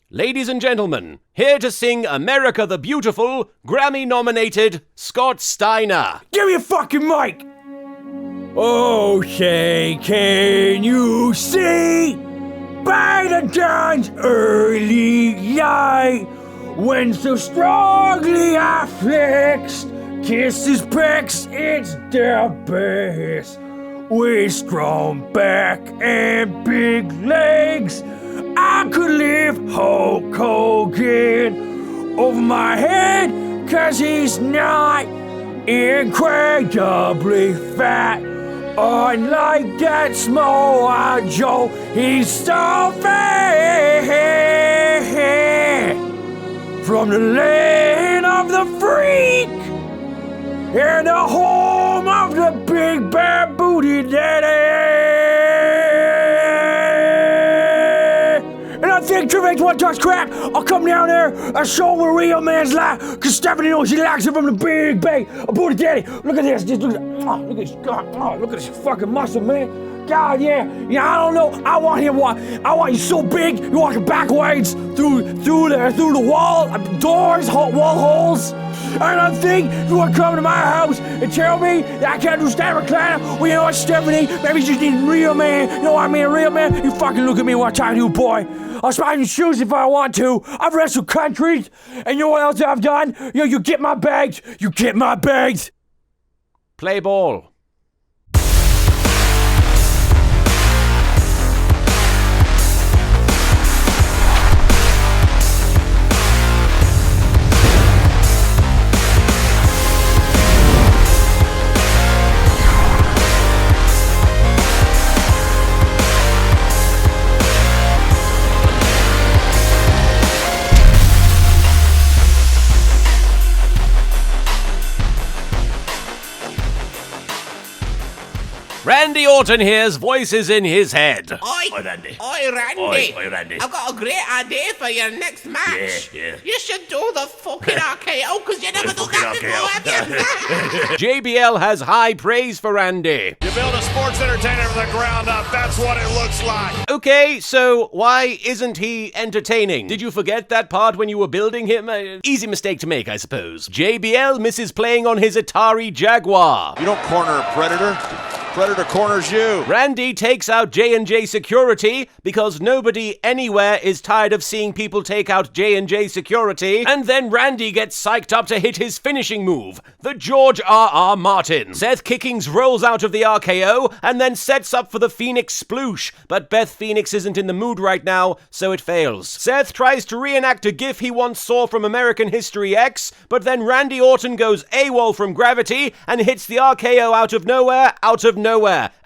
Ladies and gentlemen, here to sing America the Beautiful, Grammy-nominated Scott Steiner. Give me a fucking mic! Oh, say, can you see by the dawn's early light when so strongly afflicts kisses pecks it's their best with strong back and big legs. I could lift Hulk Hogan over my head, 'cause he's not incredibly fat. Unlike that small Joe, he's so fat. From the land of the freak and the home of the big bad booty daddy. And I think Triple H one touch crap. I'll come down there and show what a real man's like. 'Cause Stephanie knows she likes it from the big bag. A booty daddy. Look at this. Just look at this. Look at this fucking muscle, man. God, yeah. I don't know. I want you so big. You're walking backwards through the wall, doors, wall holes. And I think you want to come to my house and tell me that I can't do stand recliner. Well, you know what, Stephanie? Maybe you just need a real man. You know what I mean? A real man? You fucking look at me what I'm trying to do, boy. I'll spy in your shoes if I want to. I've wrestled countries. And you know what else I've done? You get my bags. You get my bags. Play ball. Randy Orton hears voices in his head. Oi, Randy. Oi, Randy. Oi, Randy. I've got a great idea for your next match. Yeah. You should do the fucking RKO, because you never done that before, have you? JBL has high praise for Randy. You build a sports entertainer from the ground up, that's what it looks like. Okay, so why isn't he entertaining? Did you forget that part when you were building him? Easy mistake to make, I suppose. JBL misses playing on his Atari Jaguar. You don't corner a predator. Predator corners you. Randy takes out J&J Security because nobody anywhere is tired of seeing people take out J&J Security, and then Randy gets psyched up to hit his finishing move, the George R.R. Martin. Seth Kickings rolls out of the RKO and then sets up for the Phoenix Sploosh, but Beth Phoenix isn't in the mood right now, so it fails. Seth tries to reenact a gif he once saw from American History X, but then Randy Orton goes AWOL from gravity and hits the RKO out of nowhere,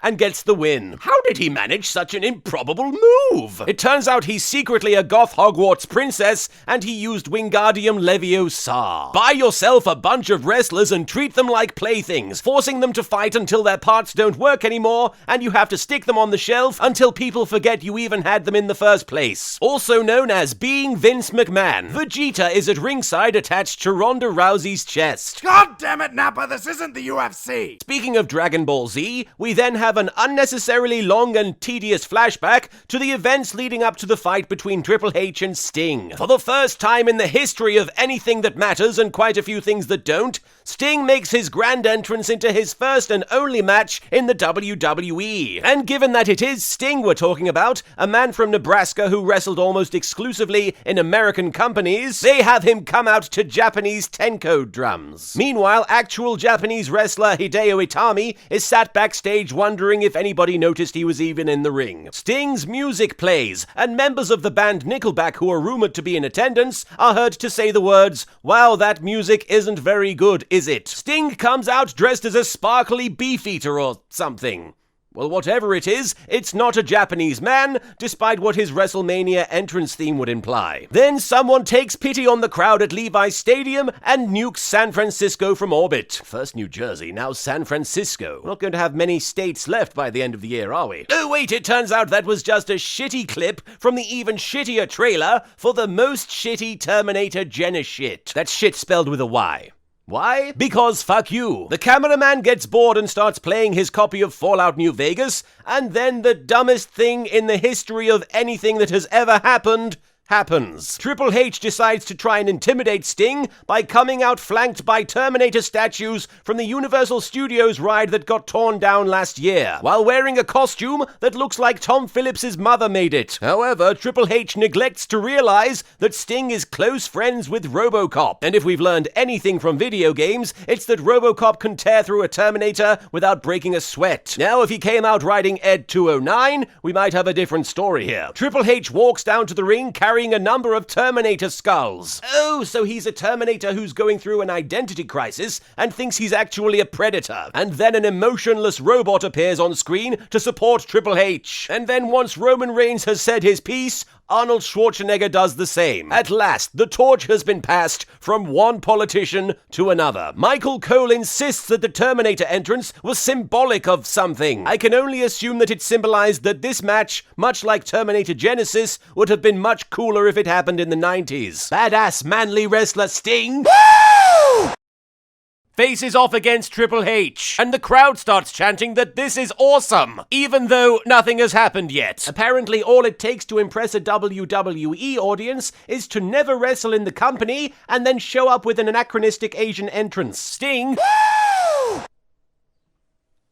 and gets the win. How did he manage such an improbable move? It turns out he's secretly a goth Hogwarts princess, and he used Wingardium Leviosa. Buy yourself a bunch of wrestlers and treat them like playthings, forcing them to fight until their parts don't work anymore, and you have to stick them on the shelf until people forget you even had them in the first place. Also known as being Vince McMahon, Vegeta is at ringside attached to Ronda Rousey's chest. God damn it, Nappa, this isn't the UFC. Speaking of Dragon Ball Z, we then have an unnecessarily long and tedious flashback to the events leading up to the fight between Triple H and Sting. For the first time in the history of anything that matters and quite a few things that don't, Sting makes his grand entrance into his first and only match in the WWE. And given that it is Sting we're talking about, a man from Nebraska who wrestled almost exclusively in American companies, they have him come out to Japanese Tenko drums. Meanwhile, actual Japanese wrestler Hideo Itami is sat backstage wondering if anybody noticed he was even in the ring. Sting's music plays, and members of the band Nickelback, who are rumored to be in attendance, are heard to say the words, "Wow, that music isn't very good, is it?" Sting comes out dressed as a sparkly beefeater or something. Well, whatever it is, it's not a Japanese man, despite what his WrestleMania entrance theme would imply. Then someone takes pity on the crowd at Levi's Stadium and nukes San Francisco from orbit. First New Jersey, now San Francisco. We're not going to have many states left by the end of the year, are we? Oh wait, it turns out that was just a shitty clip from the even shittier trailer for the most shitty Terminator Geneshit. That's shit spelled with a Y. Why? Because fuck you. The cameraman gets bored and starts playing his copy of Fallout New Vegas, and then the dumbest thing in the history of anything that has ever happened happens. Triple H decides to try and intimidate Sting by coming out flanked by Terminator statues from the Universal Studios ride that got torn down last year, while wearing a costume that looks like Tom Phillips' mother made it. However, Triple H neglects to realize that Sting is close friends with RoboCop, and if we've learned anything from video games, it's that RoboCop can tear through a Terminator without breaking a sweat. Now, if he came out riding Ed 209, we might have a different story here. Triple H walks down to the ring carrying a number of Terminator skulls. Oh, so he's a Terminator who's going through an identity crisis and thinks he's actually a predator. And then an emotionless robot appears on screen to support Triple H. And then once Roman Reigns has said his piece, Arnold Schwarzenegger does the same. At last, the torch has been passed from one politician to another. Michael Cole insists that the Terminator entrance was symbolic of something. I can only assume that it symbolized that this match, much like Terminator Genesis, would have been much cooler if it happened in the 90s. Badass manly wrestler Sting faces off against Triple H, and the crowd starts chanting that this is awesome, even though nothing has happened yet. Apparently, all it takes to impress a WWE audience is to never wrestle in the company and then show up with an anachronistic Asian entrance. Sting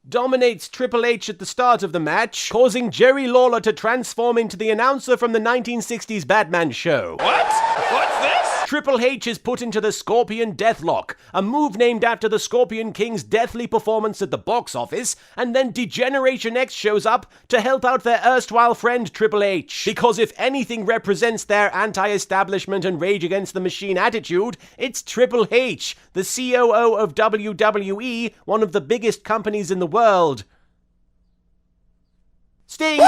dominates Triple H at the start of the match, causing Jerry Lawler to transform into the announcer from the 1960s Batman show. What? What's this? Triple H is put into the Scorpion Deathlock, a move named after the Scorpion King's deathly performance at the box office, and then Degeneration X shows up to help out their erstwhile friend Triple H. Because if anything represents their anti-establishment and Rage Against the Machine attitude, it's Triple H, the COO of WWE, one of the biggest companies in the world. Sting!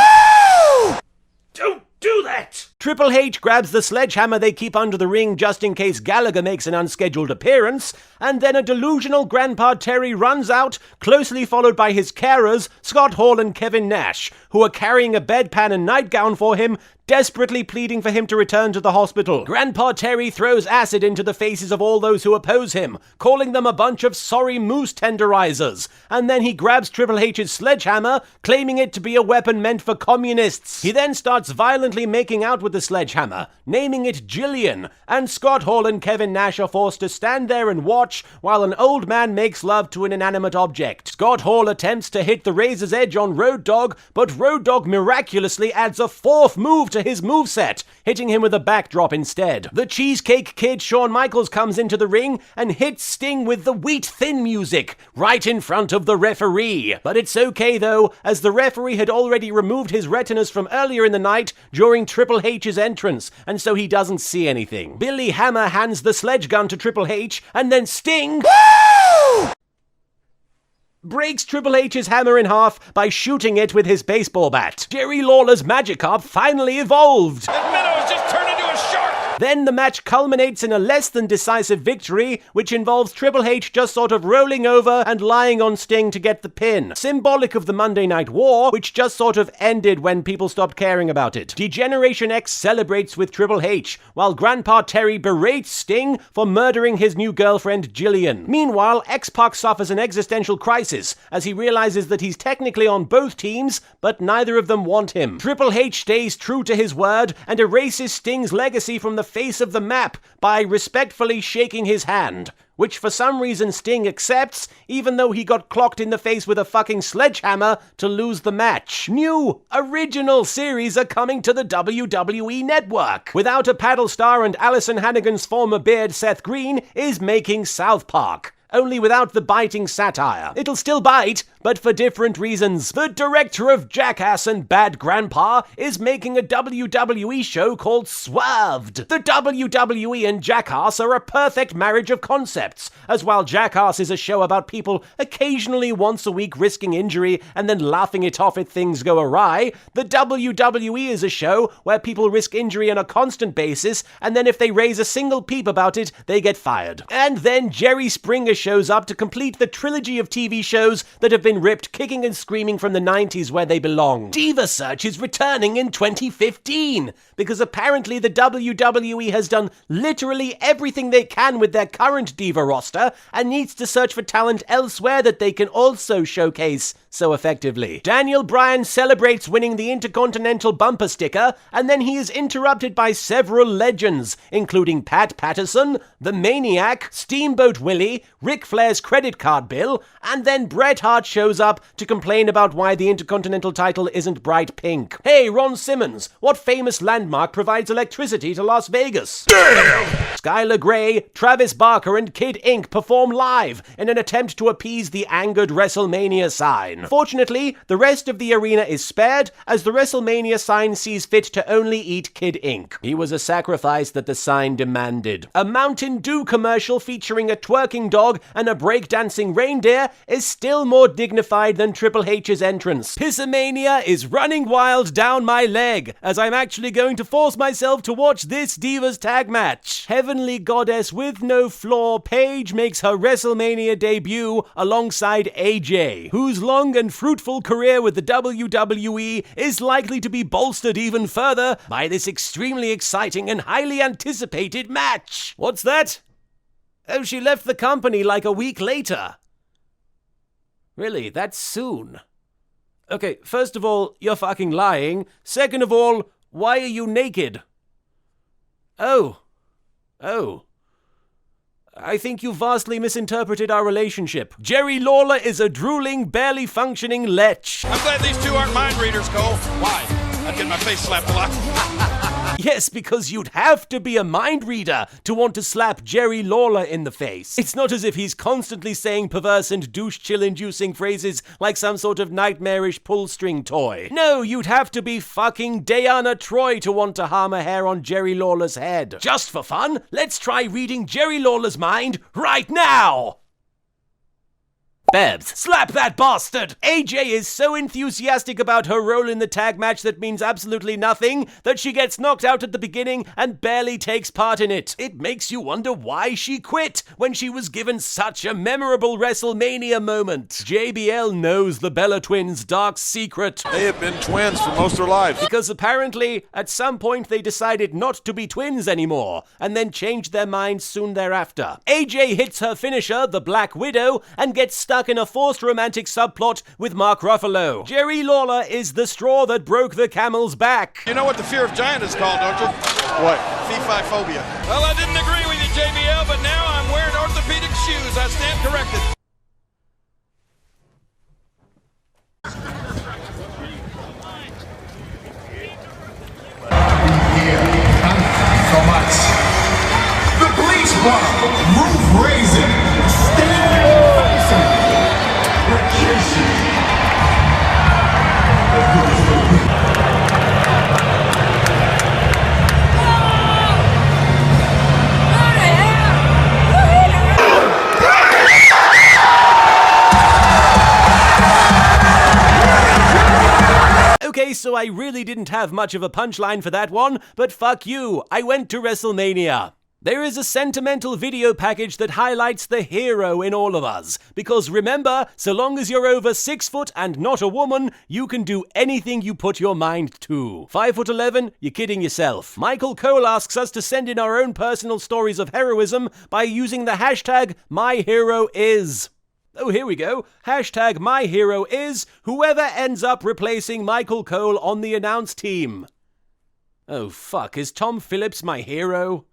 Don't do that! Triple H grabs the sledgehammer they keep under the ring just in case Gallagher makes an unscheduled appearance, and then a delusional Grandpa Terry runs out, closely followed by his carers, Scott Hall and Kevin Nash, who are carrying a bedpan and nightgown for him, desperately pleading for him to return to the hospital. Grandpa Terry throws acid into the faces of all those who oppose him, calling them a bunch of sorry moose tenderizers, and then he grabs Triple H's sledgehammer, claiming it to be a weapon meant for communists. He then starts violently making out with the sledgehammer, naming it Jillian, and Scott Hall and Kevin Nash are forced to stand there and watch while an old man makes love to an inanimate object. Scott Hall attempts to hit the razor's edge on Road Dogg, but Road Dogg miraculously adds a fourth move to his moveset, hitting him with a backdrop instead. The Cheesecake Kid Shawn Michaels comes into the ring and hits Sting with the Wheat Thin music right in front of the referee. But it's okay though, as the referee had already removed his retinas from earlier in the night during Triple H's entrance, and so he doesn't see anything. Billy Hammer hands the sledge gun to Triple H, and then Sting breaks Triple H's hammer in half by shooting it with his baseball bat. Jerry Lawler's Magikarp finally evolved. Minnow's just turned into a shark! Then the match culminates in a less than decisive victory, which involves Triple H just sort of rolling over and lying on Sting to get the pin. Symbolic of the Monday Night War, which just sort of ended when people stopped caring about it. Degeneration X celebrates with Triple H, while Grandpa Terry berates Sting for murdering his new girlfriend Jillian. Meanwhile, X-Pac suffers an existential crisis as he realizes that he's technically on both teams, but neither of them want him. Triple H stays true to his word and erases Sting's legacy from the face of the map by respectfully shaking his hand, which for some reason Sting accepts, even though he got clocked in the face with a fucking sledgehammer to lose the match. New, original series are coming to the WWE Network. Without a paddle star, and Allison Hannigan's former beard Seth Green is making South Park, only without the biting satire. It'll still bite, but for different reasons. The director of Jackass and Bad Grandpa is making a WWE show called Swerved. The WWE and Jackass are a perfect marriage of concepts, as while Jackass is a show about people occasionally once a week risking injury and then laughing it off if things go awry, the WWE is a show where people risk injury on a constant basis, and then if they raise a single peep about it, they get fired. And then Jerry Springer shows up to complete the trilogy of TV shows that have been ripped kicking and screaming from the 90s where they belong. Diva Search is returning in 2015 because apparently the WWE has done literally everything they can with their current Diva roster and needs to search for talent elsewhere that they can also showcase so effectively. Daniel Bryan celebrates winning the Intercontinental bumper sticker, and then he is interrupted by several legends, including Pat Patterson, The Maniac, Steamboat Willie, Ric Flair's credit card bill, and then Bret Hart shows up to complain about why the Intercontinental title isn't bright pink. Hey, Ron Simmons, what famous landmark provides electricity to Las Vegas? Damn! Skylar Grey, Travis Barker, and Kid Ink perform live in an attempt to appease the angered WrestleMania sign. Fortunately, the rest of the arena is spared, as the WrestleMania sign sees fit to only eat Kid Ink. He was a sacrifice that the sign demanded. A Mountain Dew commercial featuring a twerking dog and a breakdancing reindeer is still more dignified than Triple H's entrance. Pissamania is running wild down my leg, as I'm actually going to force myself to watch this Divas tag match. Heavenly Goddess with no flaw, Paige makes her WrestleMania debut alongside AJ, whose long and fruitful career with the WWE is likely to be bolstered even further by this extremely exciting and highly anticipated match. What's that? Oh, she left the company like a week later. Really, that's soon? Okay, first of all, you're fucking lying. Second of all, why are you naked? Oh. I think you vastly misinterpreted our relationship. Jerry Lawler is a drooling, barely functioning lech. I'm glad these two aren't mind readers, Cole. Why? I'd get my face slapped a lot. Yes, because you'd have to be a mind reader to want to slap Jerry Lawler in the face. It's not as if he's constantly saying perverse and douche-chill-inducing phrases like some sort of nightmarish pull-string toy. No, you'd have to be fucking Diana Troy to want to harm a hair on Jerry Lawler's head. Just for fun, let's try reading Jerry Lawler's mind right now! Babs, slap that bastard! AJ is so enthusiastic about her role in the tag match that means absolutely nothing that she gets knocked out at the beginning and barely takes part in it. It makes you wonder why she quit when she was given such a memorable WrestleMania moment. JBL knows the Bella Twins' dark secret. They have been twins for most of their lives. Because apparently, at some point they decided not to be twins anymore, and then changed their minds soon thereafter. AJ hits her finisher, the Black Widow, and gets stuck in a forced romantic subplot with Mark Ruffalo. Jerry Lawler is the straw that broke the camel's back. You know what the fear of giant is called, don't you? What? Fee-fi-phobia. Well, I didn't agree with you, JBL, but now I'm wearing orthopedic shoes. I stand corrected. So much. The bleach bomb, roof raising, Okay, so I really didn't have much of a punchline for that one, but fuck you, I went to WrestleMania. There is a sentimental video package that highlights the hero in all of us. Because remember, so long as you're over 6 foot and not a woman, you can do anything you put your mind to. 5'11", you're kidding yourself. Michael Cole asks us to send in our own personal stories of heroism by using the hashtag #MyHeroIs. Oh, here we go. Hashtag #MyHeroIs whoever ends up replacing Michael Cole on the announce team. Oh fuck, is Tom Phillips my hero?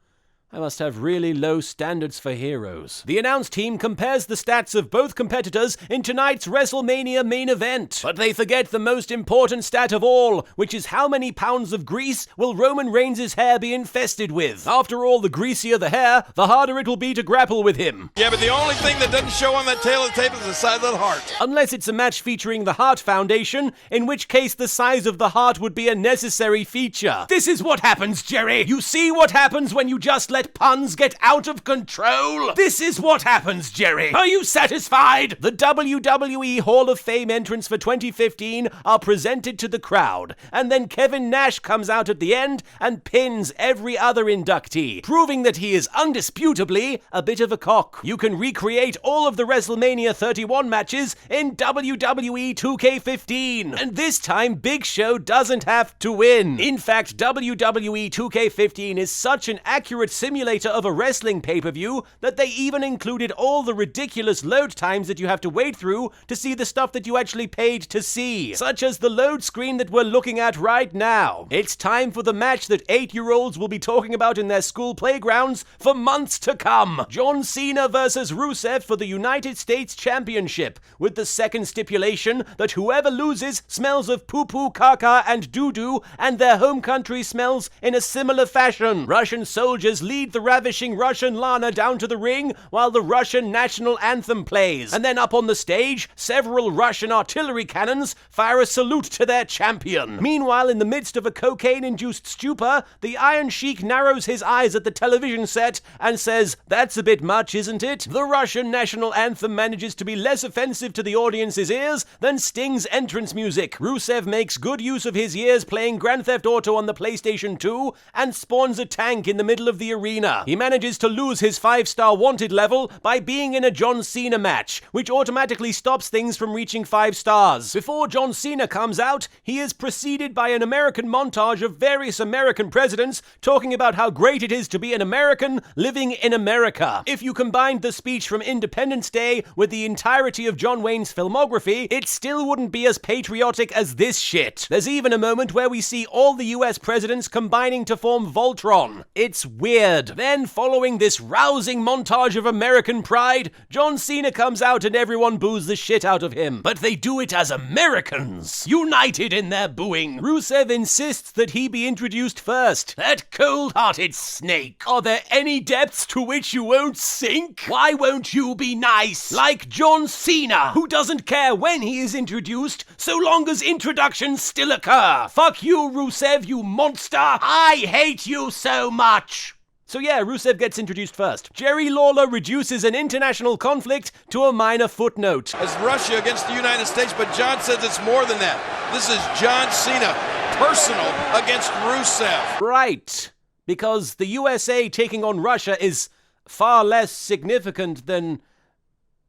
I must have really low standards for heroes. The announce team compares the stats of both competitors in tonight's WrestleMania main event. But they forget the most important stat of all, which is how many pounds of grease will Roman Reigns' hair be infested with. After all, the greasier the hair, the harder it will be to grapple with him. Yeah, but the only thing that doesn't show on that tail of the tape is the size of the heart. Unless it's a match featuring the Heart Foundation, in which case the size of the heart would be a necessary feature. This is what happens, Jerry! You see what happens when you just let puns get out of control? This is what happens, Jerry! Are you satisfied? The WWE Hall of Fame entrants for 2015 are presented to the crowd, and then Kevin Nash comes out at the end and pins every other inductee, proving that he is undisputably a bit of a cock. You can recreate all of the WrestleMania 31 matches in WWE 2K15, and this time Big Show doesn't have to win. In fact, WWE 2K15 is such an accurate simulation simulator of a wrestling pay-per-view that they even included all the ridiculous load times that you have to wait through to see the stuff that you actually paid to see, such as the load screen that we're looking at right now. It's time for the match that 8-year-olds will be talking about in their school playgrounds for months to come. John Cena versus Rusev for the United States Championship, with the second stipulation that whoever loses smells of poo-poo, caca, and doo-doo, and their home country smells in a similar fashion. Russian soldiers lead the ravishing Russian Lana down to the ring while the Russian national anthem plays. And then up on the stage, several Russian artillery cannons fire a salute to their champion. Meanwhile, in the midst of a cocaine-induced stupor, the Iron Sheik narrows his eyes at the television set and says, "That's a bit much, isn't it?" The Russian national anthem manages to be less offensive to the audience's ears than Sting's entrance music. Rusev makes good use of his years playing Grand Theft Auto on the PlayStation 2 and spawns a tank in the middle of the arena. He manages to lose his 5-star wanted level by being in a John Cena match, which automatically stops things from reaching 5 stars. Before John Cena comes out, he is preceded by an American montage of various American presidents talking about how great it is to be an American living in America. If you combined the speech from Independence Day with the entirety of John Wayne's filmography, it still wouldn't be as patriotic as this shit. There's even a moment where we see all the US presidents combining to form Voltron. It's weird. Then, following this rousing montage of American pride, John Cena comes out and everyone boos the shit out of him. But they do it as Americans, united in their booing. Rusev insists that he be introduced first. That cold-hearted snake. Are there any depths to which you won't sink? Why won't you be nice? Like John Cena, who doesn't care when he is introduced, so long as introductions still occur. Fuck you, Rusev, you monster. I hate you so much. So yeah, Rusev gets introduced first. Jerry Lawler reduces an international conflict to a minor footnote. As Russia against the United States, but John says it's more than that. This is John Cena, personal against Rusev. Right, because the USA taking on Russia is far less significant than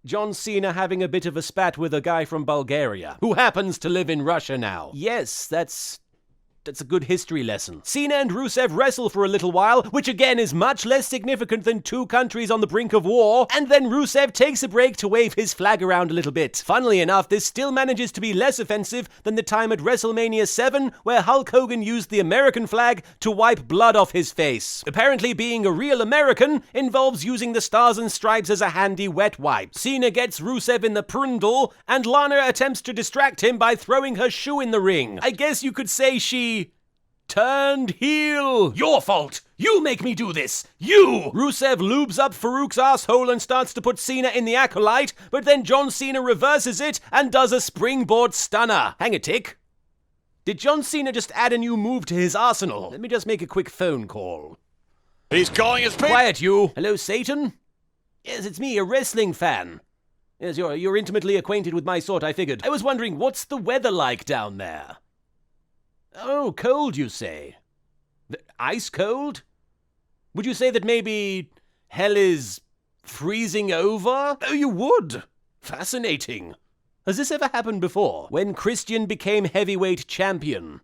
John Cena having a bit of a spat with a guy from Bulgaria, who happens to live in Russia now. Yes, that's a good history lesson. Cena and Rusev wrestle for a little while, which again is much less significant than two countries on the brink of war, and then Rusev takes a break to wave his flag around a little bit. Funnily enough, this still manages to be less offensive than the time at Wrestlemania 7, where Hulk Hogan used the American flag to wipe blood off his face. Apparently being a real American involves using the stars and stripes as a handy wet wipe. Cena gets Rusev in the prundle, and Lana attempts to distract him by throwing her shoe in the ring. I guess you could say she turned heel. Your fault. You make me do this. You! Rusev lubes up Farouk's asshole and starts to put Cena in the acolyte, but then John Cena reverses it and does a springboard stunner. Hang a tick. Did John Cena just add a new move to his arsenal? Let me just make a quick phone call. He's calling his people. Quiet, you. Hello, Satan? Yes, it's me, a wrestling fan. Yes, you're intimately acquainted with my sort, I figured. I was wondering, what's the weather like down there? Oh, cold, you say? Ice cold? Would you say that maybe hell is freezing over? Oh, you would. Fascinating. Has this ever happened before? When Christian became heavyweight champion?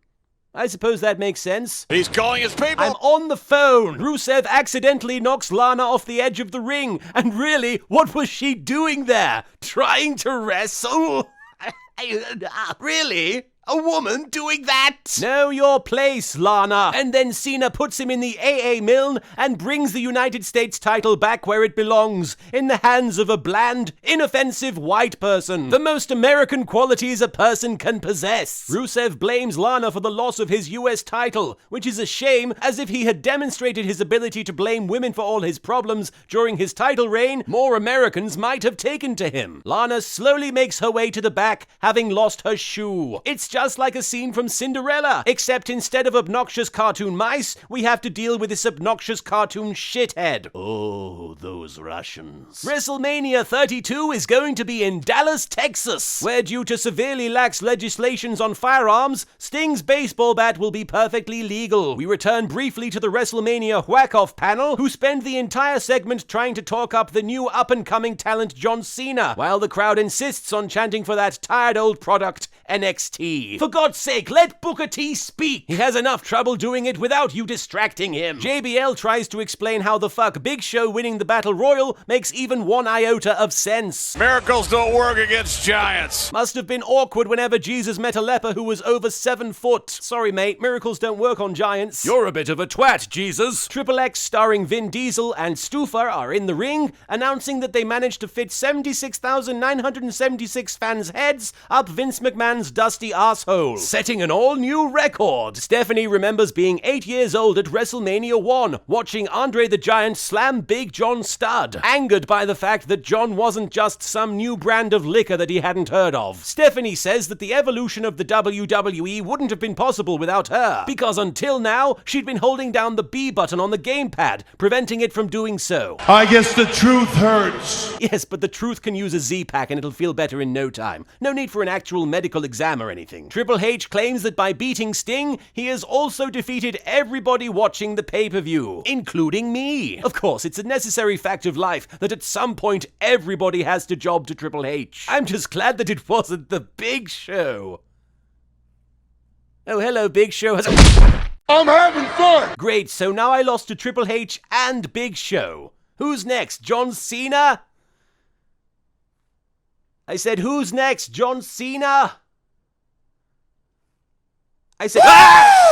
I suppose that makes sense. He's calling his people. I'm on the phone. Rusev accidentally knocks Lana off the edge of the ring. And really, what was she doing there? Trying to wrestle? Really? A woman doing that? Know your place, Lana. And then Cena puts him in the AA mill and brings the United States title back where it belongs, in the hands of a bland, inoffensive white person. The most American qualities a person can possess. Rusev blames Lana for the loss of his US title, which is a shame, as if he had demonstrated his ability to blame women for all his problems during his title reign, more Americans might have taken to him. Lana slowly makes her way to the back, having lost her shoe. It's just like a scene from Cinderella, except instead of obnoxious cartoon mice, we have to deal with this obnoxious cartoon shithead. Oh, those Russians. WrestleMania 32 is going to be in Dallas, Texas, where due to severely lax legislations on firearms, Sting's baseball bat will be perfectly legal. We return briefly to the WrestleMania whack-off panel, who spend the entire segment trying to talk up the new up-and-coming talent John Cena, while the crowd insists on chanting for that tired old product, NXT. T. For God's sake, let Booker T speak. He has enough trouble doing it without you distracting him. JBL tries to explain how the fuck Big Show winning the Battle Royal makes even one iota of sense. Miracles don't work against giants. Must have been awkward whenever Jesus met a leper who was over 7 foot. Sorry, mate, miracles don't work on giants. You're a bit of a twat, Jesus. Triple X starring Vin Diesel and Stufa are in the ring, announcing that they managed to fit 76,976 fans' heads up Vince McMahon's dusty asshole, setting an all-new record. Stephanie remembers being 8 years old at WrestleMania 1, watching Andre the Giant slam Big John Studd, angered by the fact that John wasn't just some new brand of liquor that he hadn't heard of. Stephanie says that the evolution of the WWE wouldn't have been possible without her, because until now, she'd been holding down the B button on the gamepad, preventing it from doing so. I guess the truth hurts. Yes, but the truth can use a Z-Pack and it'll feel better in no time. No need for an actual medical exam or anything. Triple H claims that by beating Sting, he has also defeated everybody watching the pay-per-view, including me. Of course, it's a necessary fact of life that at some point everybody has to job to Triple H. I'm just glad that it wasn't the Big Show. Oh, hello, Big Show. I'm having fun. Great, so now I lost to Triple H and Big Show. Who's next? John Cena? I said, who's next? John Cena? I said,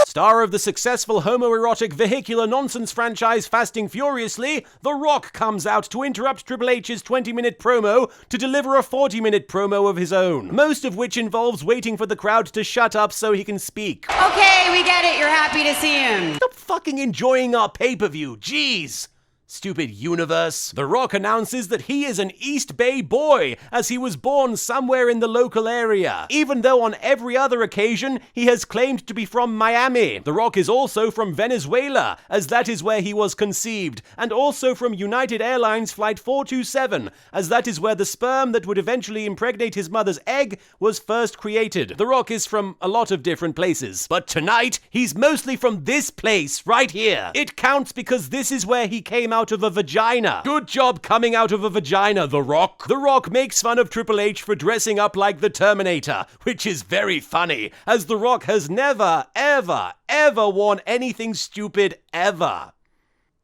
Star of the successful homoerotic vehicular nonsense franchise Fasting Furiously, The Rock comes out to interrupt Triple H's 20-minute promo to deliver a 40-minute promo of his own, most of which involves waiting for the crowd to shut up so he can speak. Okay, we get it. You're happy to see him. Stop fucking enjoying our pay-per-view, jeez! Stupid universe. The Rock announces that he is an East Bay boy, as he was born somewhere in the local area, even though on every other occasion he has claimed to be from Miami. The Rock is also from Venezuela, as that is where he was conceived, and also from United Airlines Flight 427, as that is where the sperm that would eventually impregnate his mother's egg was first created. The Rock is from a lot of different places, but tonight he's mostly from this place right here. It counts because this is where he came out of a vagina. Good job coming out of a vagina, The Rock. The Rock makes fun of Triple H for dressing up like the Terminator, which is very funny, as The Rock has never, ever, ever worn anything stupid ever.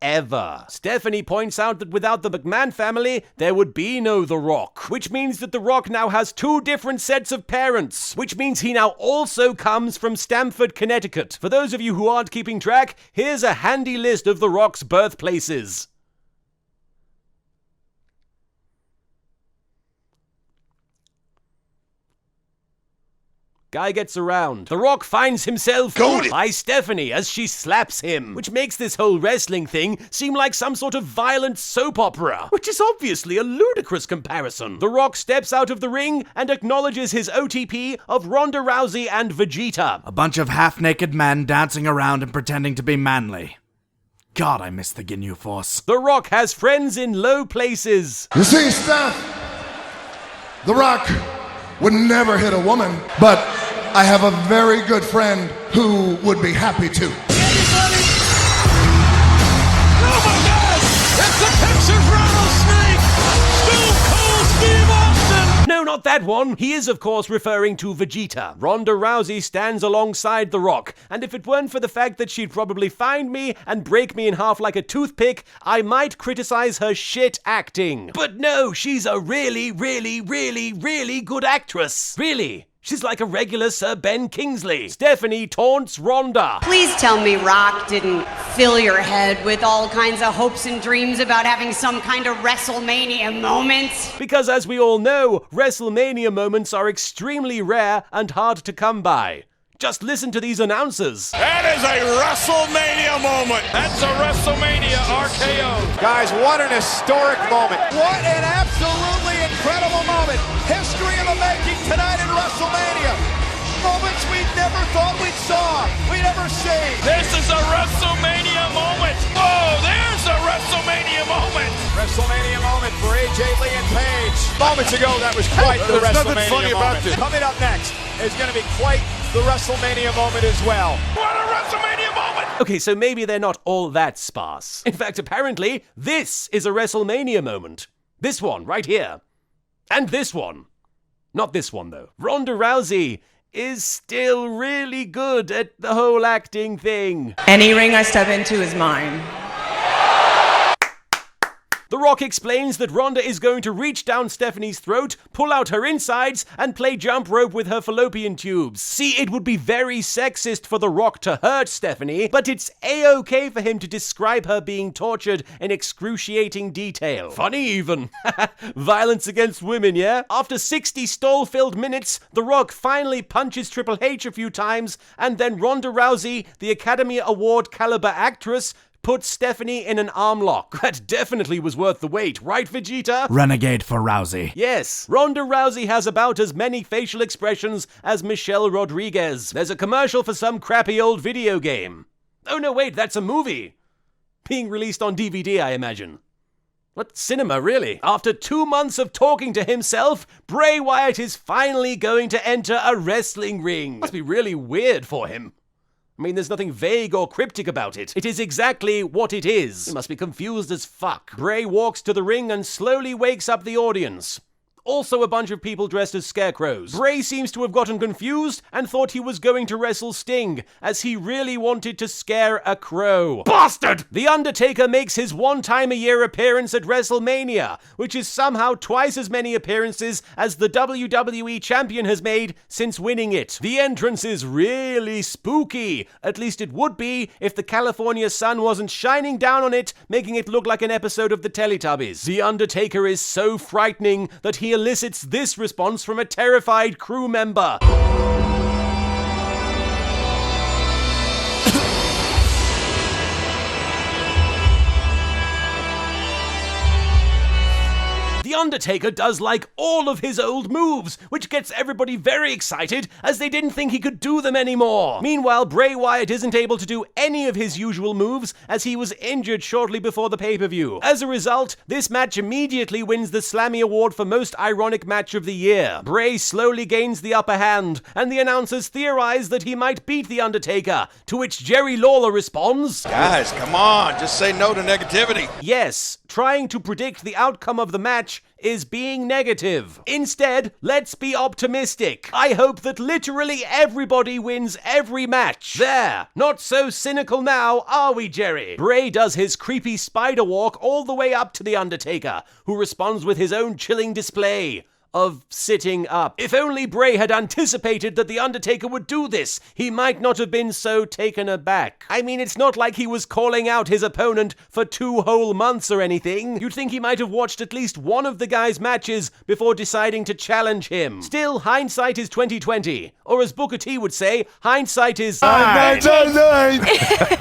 Ever. Stephanie points out that without the McMahon family, there would be no The Rock, which means that The Rock now has 2 different sets of parents, which means he now also comes from Stamford, Connecticut. For those of you who aren't keeping track, here's a handy list of The Rock's birthplaces. Guy gets around. The Rock finds himself by Stephanie as she slaps him, which makes this whole wrestling thing seem like some sort of violent soap opera, which is obviously a ludicrous comparison. The Rock steps out of the ring and acknowledges his OTP of Ronda Rousey and Vegeta. A bunch of half-naked men dancing around and pretending to be manly. God, I miss the Ginyu Force. The Rock has friends in low places. You see, Steph, The Rock would never hit a woman, but I have a very good friend who would be happy to. Anybody? Oh my God! It's the Texas rattlesnake! Stone Cold Steve Austin! No, not that one. He is, of course, referring to Vegeta. Ronda Rousey stands alongside The Rock, and if it weren't for the fact that she'd probably find me and break me in half like a toothpick, I might criticize her shit acting. But no, she's a really, really, really, really good actress. Really. She's like a regular Sir Ben Kingsley. Stephanie taunts Ronda. Please tell me Rock didn't fill your head with all kinds of hopes and dreams about having some kind of WrestleMania moment. Because as we all know, WrestleMania moments are extremely rare and hard to come by. Just listen to these announcers. That is a WrestleMania moment. That's a WrestleMania RKO. Guys, what an historic moment. What an absolutely incredible moment. History in the making tonight in WrestleMania. Moments we never thought we'd saw. We'd ever see. This is a WrestleMania moment. Whoa, there's a WrestleMania moment. WrestleMania moment for AJ Lee and Paige. Moments ago, that was quite the There's WrestleMania nothing funny moment. about this. Coming up next is going to be quite the WrestleMania moment as well. What a WrestleMania moment. Okay, so maybe they're not all that sparse. In fact, apparently, this is a WrestleMania moment. This one, right here. And this one. Not this one, though. Ronda Rousey is still really good at the whole acting thing. Any ring I step into is mine. The Rock explains that Ronda is going to reach down Stephanie's throat, pull out her insides, and play jump rope with her fallopian tubes. See, it would be very sexist for The Rock to hurt Stephanie, but it's a-okay for him to describe her being tortured in excruciating detail. Funny even. Violence against women, yeah? After 60 stall-filled minutes, The Rock finally punches Triple H a few times, and then Ronda Rousey, the Academy Award caliber actress, puts Stephanie in an arm lock. That definitely was worth the wait, right, Vegeta? Renegade for Rousey. Yes, Ronda Rousey has about as many facial expressions as Michelle Rodriguez. There's a commercial for some crappy old video game. Oh no, wait, that's a movie. Being released on DVD, I imagine. What cinema, really? After 2 months of talking to himself, Bray Wyatt is finally going to enter a wrestling ring. Must be really weird for him. I mean, there's nothing vague or cryptic about it. It is exactly what it is. He must be confused as fuck. Bray walks to the ring and slowly wakes up the audience. Also a bunch of people dressed as scarecrows. Bray seems to have gotten confused and thought he was going to wrestle Sting, as he really wanted to scare a crow. Bastard! The Undertaker makes his one-time-a-year appearance at Wrestlemania, which is somehow twice as many appearances as the WWE champion has made since winning it. The entrance is really spooky. At least it would be if the California sun wasn't shining down on it, making it look like an episode of the Teletubbies. The Undertaker is so frightening that he elicits this response from a terrified crew member. The Undertaker does like all of his old moves, which gets everybody very excited as they didn't think he could do them anymore. Meanwhile, Bray Wyatt isn't able to do any of his usual moves as he was injured shortly before the pay-per-view. As a result, this match immediately wins the Slammy Award for Most Ironic Match of the Year. Bray slowly gains the upper hand, and the announcers theorize that he might beat The Undertaker, to which Jerry Lawler responds, Guys, come on, just say no to negativity. yes, trying to predict the outcome of the match is being negative. Instead, let's be optimistic. I hope that literally everybody wins every match. There, not so cynical now, are we, Jerry? Bray does his creepy spider walk all the way up to The Undertaker, who responds with his own chilling display of sitting up. If only Bray had anticipated that The Undertaker would do this, he might not have been so taken aback. I mean, it's not like he was calling out his opponent for 2 whole months or anything. You'd think he might have watched at least one of the guy's matches before deciding to challenge him. Still, hindsight is 20/20. Or as Booker T would say, hindsight is...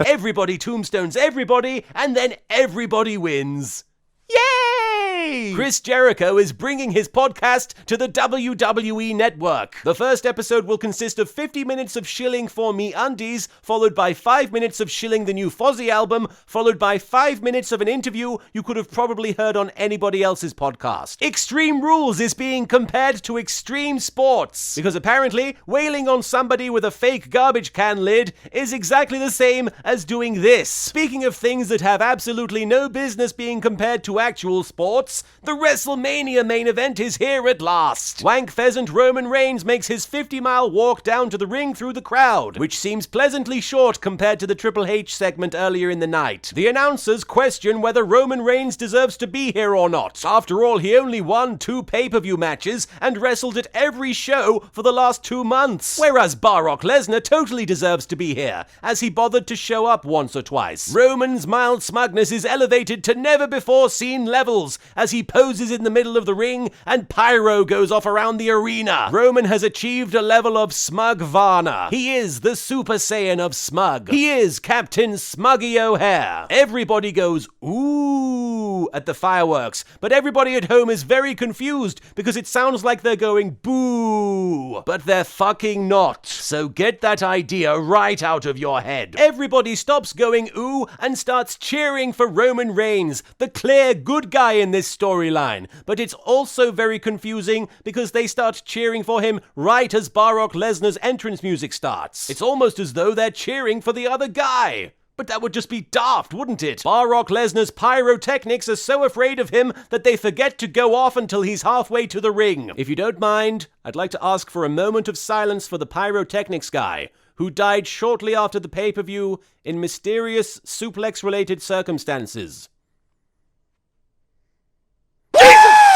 Everybody tombstones everybody, and then everybody wins. Yay! Chris Jericho is bringing his podcast to the WWE Network. The first episode will consist of 50 minutes of shilling for Me Undies, followed by 5 minutes of shilling the new Fozzy album, followed by 5 minutes of an interview you could have probably heard on anybody else's podcast. Extreme Rules is being compared to extreme sports, because apparently wailing on somebody with a fake garbage can lid is exactly the same as doing this. Speaking of things that have absolutely no business being compared to actual sports, the WrestleMania main event is here at last. Wank Pheasant Roman Reigns makes his 50-mile walk down to the ring through the crowd, which seems pleasantly short compared to the Triple H segment earlier in the night. The announcers question whether Roman Reigns deserves to be here or not. After all, he only won 2 pay-per-view matches and wrestled at every show for the last 2 months. Whereas Brock Lesnar totally deserves to be here, as he bothered to show up once or twice. Roman's mild smugness is elevated to never-before-seen levels as he poses in the middle of the ring and pyro goes off around the arena. Roman has achieved a level of smug Varna. He is the Super Saiyan of smug. He is Captain Smuggy O'Hare. Everybody goes ooh at the fireworks, but everybody at home is very confused because it sounds like they're going boo, but they're fucking not. So get that idea right out of your head. Everybody stops going ooh and starts cheering for Roman Reigns, the clear good guy in this storyline, but it's also very confusing because they start cheering for him right as Brock Lesnar's entrance music starts. It's almost as though they're cheering for the other guy. But that would just be daft, wouldn't it? Brock Lesnar's pyrotechnics are so afraid of him that they forget to go off until he's halfway to the ring. If you don't mind, I'd like to ask for a moment of silence for the pyrotechnics guy, who died shortly after the pay-per-view in mysterious suplex-related circumstances.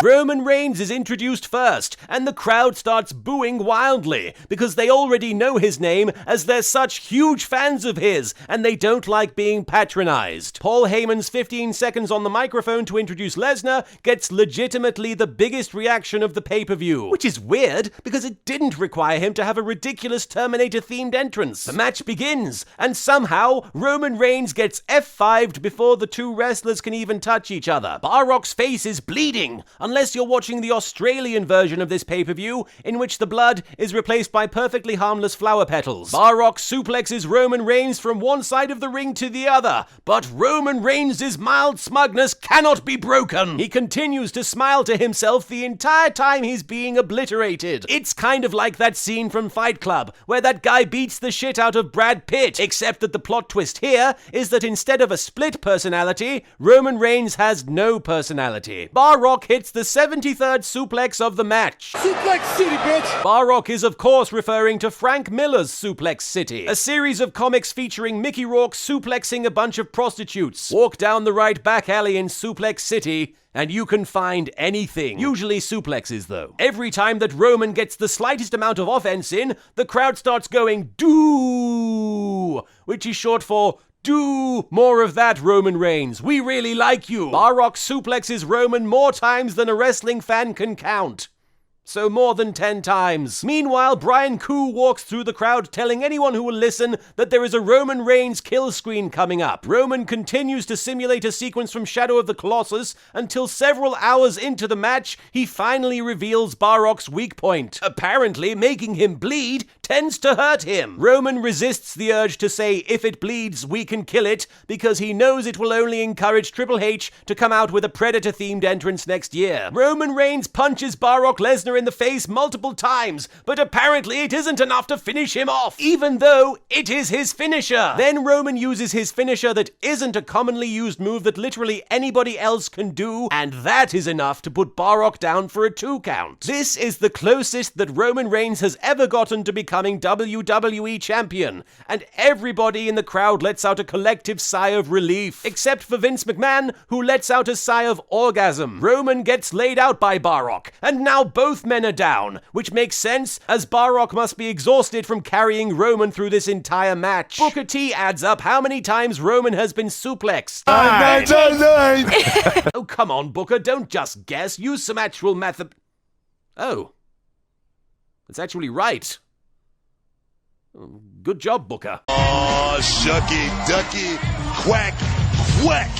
Roman Reigns is introduced first, and the crowd starts booing wildly because they already know his name as they're such huge fans of his and they don't like being patronized. Paul Heyman's 15 seconds on the microphone to introduce Lesnar gets legitimately the biggest reaction of the pay-per-view, which is weird because it didn't require him to have a ridiculous Terminator-themed entrance. The match begins, and somehow Roman Reigns gets F5'd before the two wrestlers can even touch each other. Brock's face is bleeding, unless you're watching the Australian version of this pay-per-view, in which the blood is replaced by perfectly harmless flower petals. Brock suplexes Roman Reigns from one side of the ring to the other, but Roman Reigns' mild smugness cannot be broken. He continues to smile to himself the entire time he's being obliterated. It's kind of like that scene from Fight Club, where that guy beats the shit out of Brad Pitt, except that the plot twist here is that instead of a split personality, Roman Reigns has no personality. Brock hits the 73rd suplex of the match. Suplex City, bitch! Brock is of course referring to Frank Miller's Suplex City, a series of comics featuring Mickey Rourke suplexing a bunch of prostitutes. Walk down the right back alley in Suplex City, and you can find anything. Usually suplexes, though. Every time that Roman gets the slightest amount of offense in, the crowd starts going, "Do!" which is short for "Do more of that, Roman Reigns. We really like you." Brock suplexes Roman more times than a wrestling fan can count. So more than 10 times. Meanwhile, Brian Koo walks through the crowd telling anyone who will listen that there is a Roman Reigns kill screen coming up. Roman continues to simulate a sequence from Shadow of the Colossus until several hours into the match, he finally reveals Brock's weak point. Apparently, making him bleed tends to hurt him. Roman resists the urge to say, "If it bleeds, we can kill it," because he knows it will only encourage Triple H to come out with a Predator-themed entrance next year. Roman Reigns punches Brock Lesnar in the face multiple times, but apparently it isn't enough to finish him off, even though it is his finisher. Then Roman uses his finisher that isn't a commonly used move that literally anybody else can do, and that is enough to put Brock down for a 2 count. This is the closest that Roman Reigns has ever gotten to becoming WWE champion, and everybody in the crowd lets out a collective sigh of relief, except for Vince McMahon, who lets out a sigh of orgasm. Roman gets laid out by Brock, and now both men are down, which makes sense, as Brock must be exhausted from carrying Roman through this entire match. Booker T adds up how many times Roman has been suplexed. 9. Oh, come on, Booker, don't just guess. Use some actual method. Oh. That's actually right. Good job, Booker. Oh, shucky, ducky, quack, quack.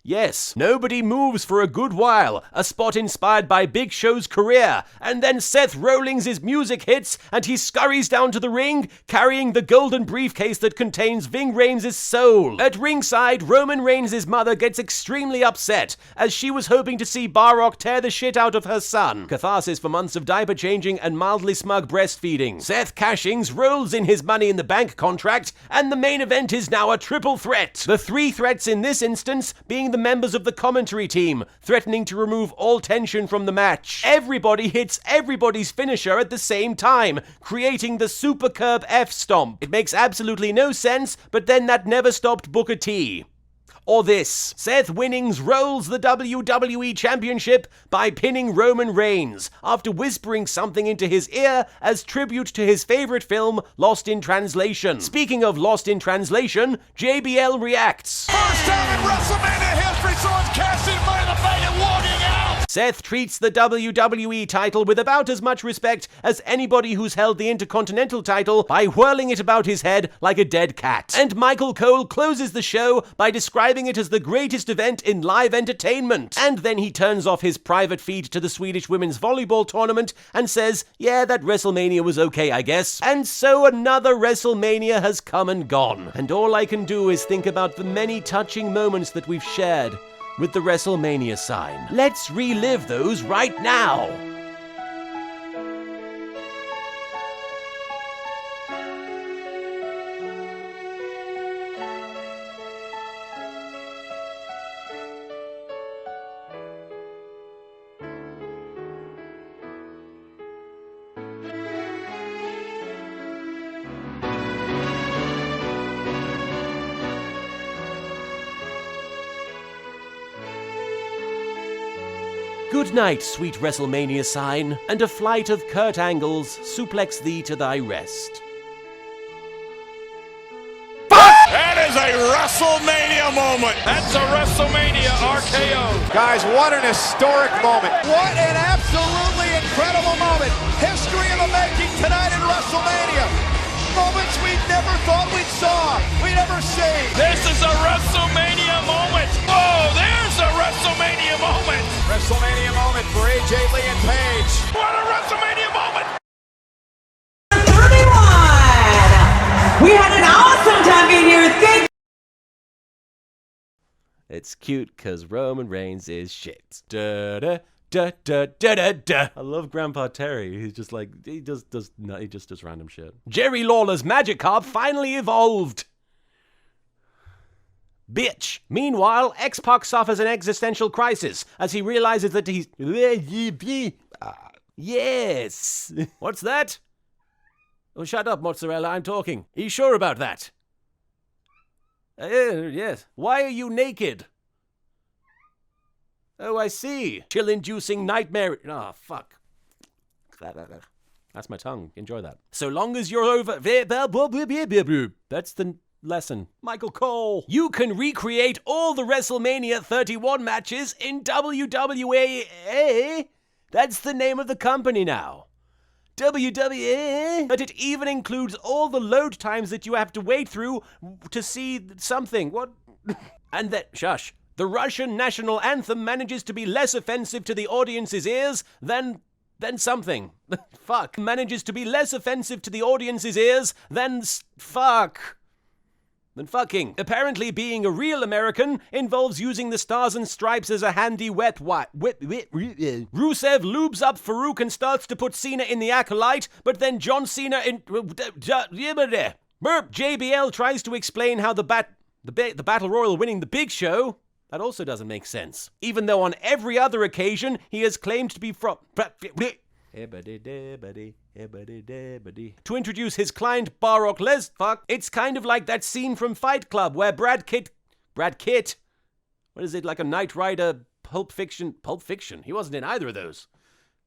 Yes, nobody moves for a good while, a spot inspired by Big Show's career, and then Seth Rollins' music hits and he scurries down to the ring, carrying the golden briefcase that contains Ving Rhames' soul. At ringside, Roman Reigns' mother gets extremely upset, as she was hoping to see Brock tear the shit out of her son. Catharsis for months of diaper changing and mildly smug breastfeeding. Seth Cashings rolls in his Money in the Bank contract, and the main event is now a triple threat. The 3 threats in this instance being the members of the commentary team, threatening to remove all tension from the match. Everybody hits everybody's finisher at the same time, creating the Super Curb F-Stomp. It makes absolutely no sense, but then that never stopped Booker T. Or this. Seth Winnings rolls the WWE Championship by pinning Roman Reigns, after whispering something into his ear as tribute to his favorite film, Lost in Translation. Speaking of Lost in Translation, JBL reacts. First time in WrestleMania history, someone's casting Money in the Bank and walking out! Seth treats the WWE title with about as much respect as anybody who's held the Intercontinental title by whirling it about his head like a dead cat. And Michael Cole closes the show by describing it as the greatest event in live entertainment. And then he turns off his private feed to the Swedish women's volleyball tournament and says, yeah, that WrestleMania was okay, I guess. And so another WrestleMania has come and gone. And all I can do is think about the many touching moments that we've shared with the WrestleMania sign. Let's relive those right now. Good night, sweet WrestleMania sign, and a flight of Kurt Angles suplex thee to thy rest. That is a WrestleMania moment. That's a WrestleMania RKO. Guys, what an historic moment. What an absolutely incredible moment. History in the making tonight in WrestleMania. Moments we never thought we'd saw. We'd ever see. This is a WrestleMania moment. Whoa, there's a WrestleMania moment. WrestleMania moment for AJ Lee and Paige. What a WrestleMania moment. 31! We had an awesome time being here. Thank It's cute because Roman Reigns is shit. Da da da da da da da. I love Grandpa Terry. He's just like he just does random shit. Jerry Lawler's Magic Carp finally evolved. Bitch. Meanwhile, X-Pac suffers an existential crisis as he realizes that he's yes. What's that? Oh, shut up, Mozzarella. I'm talking. Are you sure about that? Yes. Why are you naked? Oh, I see. Chill-inducing nightmare. Oh, fuck. That's my tongue. Enjoy that. So long as you're over... That's the lesson. Michael Cole. You can recreate all the WrestleMania 31 matches in WWE. That's the name of the company now. WWE, but it even includes all the load times that you have to wait through to see something. What? And that, shush, the Russian national anthem manages to be less offensive to the audience's ears than something. Fuck. Manages to be less offensive to the audience's ears than fucking. Apparently being a real American involves using the stars and stripes as a handy wet wipe. Rusev lubes up Farouk and starts to put Cena in the acolyte, but then John Cena in... JBL tries to explain how the Battle Royal winning the Big Show... That also doesn't make sense. Even though on every other occasion, he has claimed to be from... To introduce his client Baroque Fuck. It's kind of like that scene from Fight Club where Brad Pitt? What is it, like a Knight Rider Pulp Fiction? He wasn't in either of those.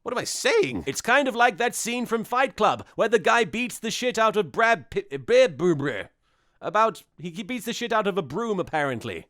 What am I saying? It's kind of like that scene from Fight Club where the guy beats the shit out of Brad Pitt. He beats the shit out of a broom, apparently.